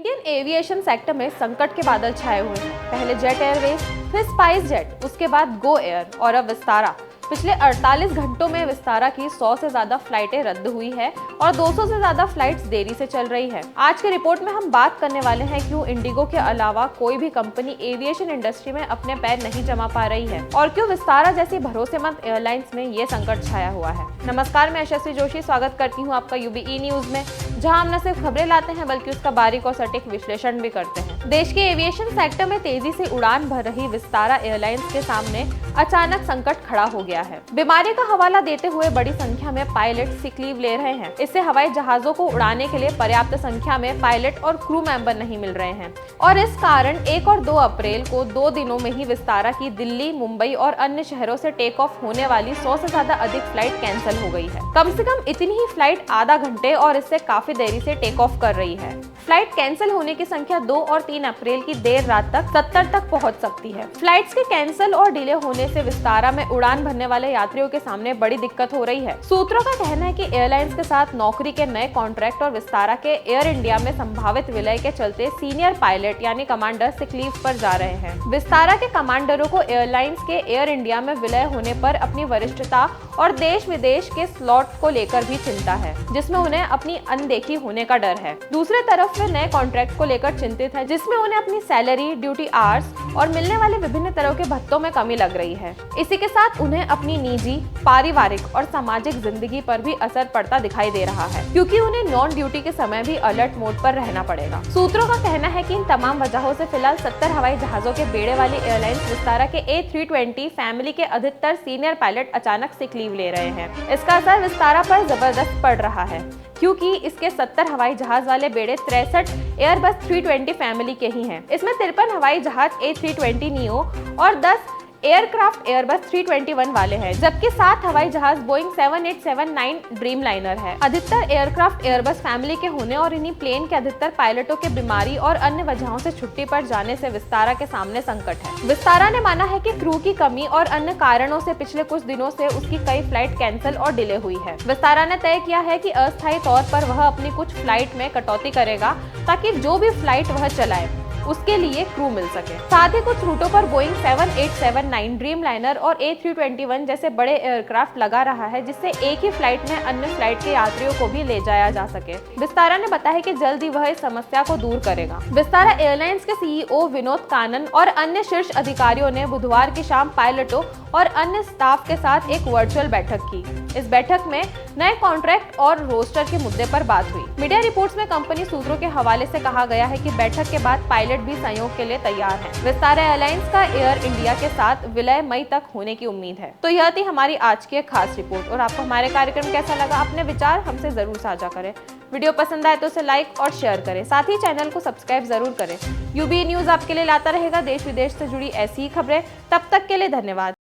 Indian aviation sector में संकट के बादल छाए हुए हैं। पहले जेट एयरवेज, फिर स्पाइस जेट, उसके बाद गो एयर और अब विस्तारा। पिछले 48 घंटों में विस्तारा की 100 से ज्यादा फ्लाइटें रद्द हुई है और 200 से ज्यादा फ्लाइट्स देरी से चल रही है। आज के रिपोर्ट में हम बात करने वाले हैं क्यों इंडिगो के अलावा कोई भी कंपनी एविएशन इंडस्ट्री में अपने पैर नहीं जमा पा रही है और क्यों विस्तारा जैसी भरोसेमंद एयरलाइंस में ये संकट छाया हुआ है। नमस्कार, मैं यशस्वी जोशी स्वागत करती हूँ आपका यूबीई न्यूज में, जहाँ हम न सिर्फ खबरें लाते हैं बल्कि उसका बारीक और सटीक विश्लेषण भी करते हैं। देश के एविएशन सेक्टर में तेजी से उड़ान भर रही विस्तारा एयरलाइंस के सामने अचानक संकट खड़ा हो गया है। बीमारी का हवाला देते हुए बड़ी संख्या में पायलट सिक लीव ले रहे हैं। इससे हवाई जहाजों को उड़ाने के लिए पर्याप्त संख्या में पायलट और क्रू मेंबर नहीं मिल रहे हैं और इस कारण 1 और 2 अप्रैल को 2 दिनों में ही विस्तारा की दिल्ली, मुंबई और अन्य शहरों से टेक ऑफ होने वाली 100 से ज्यादा अधिक फ्लाइट कैंसिल हो गई है। कम से कम इतनी ही फ्लाइट आधा घंटे और इससे काफी देरी से टेक ऑफ कर रही है। फ्लाइट कैंसिल होने की संख्या 2 और 3 अप्रैल की देर रात तक 70 तक पहुंच सकती है। फ्लाइट्स के कैंसिल और डिले होने से विस्तारा में उड़ान भरने वाले यात्रियों के सामने बड़ी दिक्कत हो रही है। सूत्रों का कहना है कि एयरलाइंस के साथ नौकरी के नए कॉन्ट्रैक्ट और विस्तारा के एयर इंडिया में संभावित विलय के चलते सीनियर पायलट यानी कमांडर सिक लीव पर जा रहे हैं। विस्तारा के कमांडरों को एयरलाइंस के एयर इंडिया में विलय होने पर अपनी वरिष्ठता और देश विदेश के स्लॉट को लेकर भी चिंता है, जिसमें उन्हें अपनी अनदेखी होने का डर है। दूसरे तरफ वे नए कॉन्ट्रैक्ट को लेकर चिंतित है, जिसमें उन्हें अपनी सैलरी, ड्यूटी आवर्स और मिलने वाले विभिन्न तरह के भत्तों में कमी लग रही है। इसी के साथ उन्हें अपनी निजी, पारिवारिक और सामाजिक जिंदगी पर भी असर पड़ता दिखाई दे रहा है, क्योंकि उन्हें नॉन ड्यूटी के समय भी अलर्ट मोड पर रहना पड़ेगा। सूत्रों का कहना है कि इन तमाम वजहों से फिलहाल 70 हवाई जहाजों के बेड़े वाली एयरलाइंस विस्तारा के A320 फैमिली के अधिकतर सीनियर पायलट अचानक सिक लीव ले रहे हैं। इसका असर विस्तारा पर जबरदस्त पड़ रहा है, क्योंकि इसके 70 हवाई जहाज वाले बेड़े 63 एयरबस 320 फैमिली के ही हैं। इसमें 53 हवाई जहाज A320 नियो और 10 एयरक्राफ्ट एयरबस 321 वाले हैं, जबकि 7 हवाई जहाज बोइंग 7879 ड्रीम लाइनर है। अधिकतर एयरक्राफ्ट एयरबस फैमिली के होने और इन्हीं प्लेन के अधिकतर पायलटों के बीमारी और अन्य वजहों से छुट्टी पर जाने से विस्तारा के सामने संकट है। विस्तारा ने माना है कि क्रू की कमी और अन्य कारणों से पिछले कुछ दिनों से उसकी कई फ्लाइट कैंसिल और डिले हुई है। विस्तारा ने तय किया है कि अस्थायी तौर पर वह अपनी कुछ फ्लाइट में कटौती करेगा ताकि जो भी फ्लाइट वह चलाए उसके लिए क्रू मिल सके। साथ ही कुछ रूटों पर बोइंग 7879 ड्रीम लाइनर और A321 जैसे बड़े एयरक्राफ्ट लगा रहा है, जिससे एक ही फ्लाइट में अन्य फ्लाइट के यात्रियों को भी ले जाया जा सके। विस्तारा ने बताया है कि जल्द ही वह इस समस्या को दूर करेगा। विस्तारा एयरलाइंस के CEO विनोद कानन और अन्य शीर्ष अधिकारियों ने बुधवार की शाम पायलटों और अन्य स्टाफ के साथ एक वर्चुअल बैठक की। इस बैठक में नए कॉन्ट्रैक्ट और रोस्टर के मुद्दे पर बात हुई। मीडिया रिपोर्ट्स में कंपनी सूत्रों के हवाले से कहा गया है कि बैठक के बाद पायलट भी सहयोग के लिए तैयार हैं। विस्तारा एयरलाइंस का एयर इंडिया के साथ विलय मई तक होने की उम्मीद है। तो यह थी हमारी आज की खास रिपोर्ट और आपको हमारे कार्यक्रम कैसा लगा, अपने विचार हमसे जरूर साझा करें। वीडियो पसंद आए तो उसे लाइक और शेयर करें, साथ ही चैनल को सब्सक्राइब जरूर करें। यूबीई न्यूज आपके लिए लाता रहेगा देश विदेश से जुड़ी ऐसी ही खबरें। तब तक के लिए धन्यवाद।